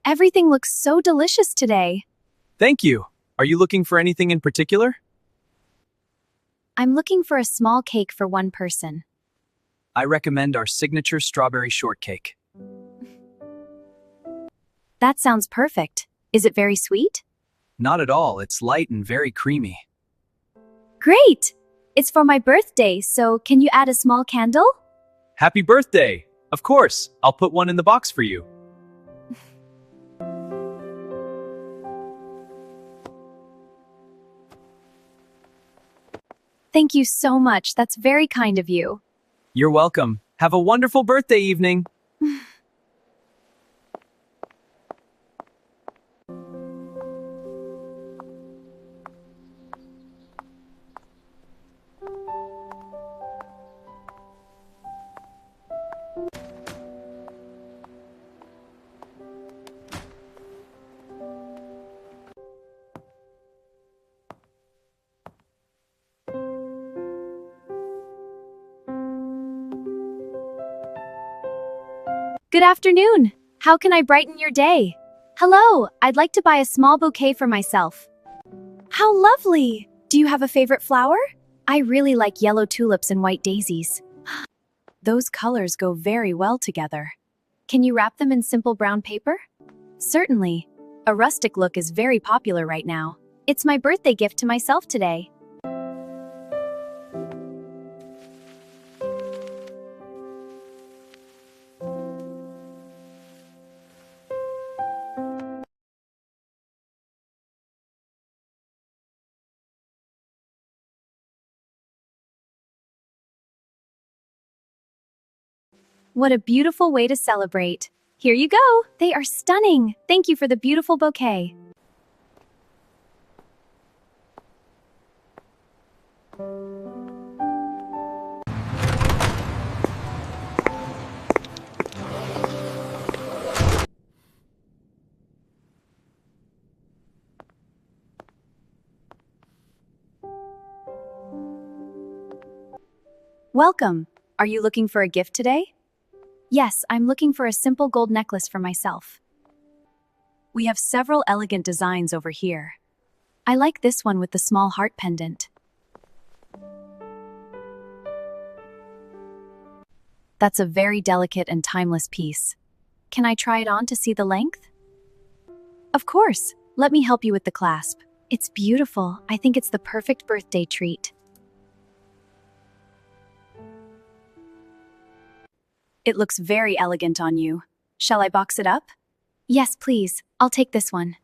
Everything looks so delicious today. Thank you. Are you looking for anything in particular? I'm looking for a small cake for one person. I recommend our signature strawberry shortcake. That sounds perfect. Is it very sweet? Not at all. It's light and very creamy. Great! It's for my birthday, so can you add a small candle? Happy birthday! Of course. I'll put one in the box for you. Thank you so much. That's very kind of you. You're welcome. Have a wonderful birthday evening. Good afternoon. How can I brighten your day? Hello, I'd like to buy a small bouquet for myself. How lovely! Do you have a favorite flower? I really like yellow tulips and white daisies. Those colors go very well together. Can you wrap them in simple brown paper? Certainly. A rustic look is very popular right now. It's my birthday gift to myself today. What a beautiful way to celebrate. Here you go. They are stunning. Thank you for the beautiful bouquet. Welcome. Are you looking for a gift today? Yes, I'm looking for a simple gold necklace for myself. We have several elegant designs over here. I like this one with the small heart pendant. That's a very delicate and timeless piece. Can I try it on to see the length? Of course. Let me help you with the clasp. It's beautiful. I think it's the perfect birthday treat. It looks very elegant on you. Shall I box it up? Yes, please. I'll take this one.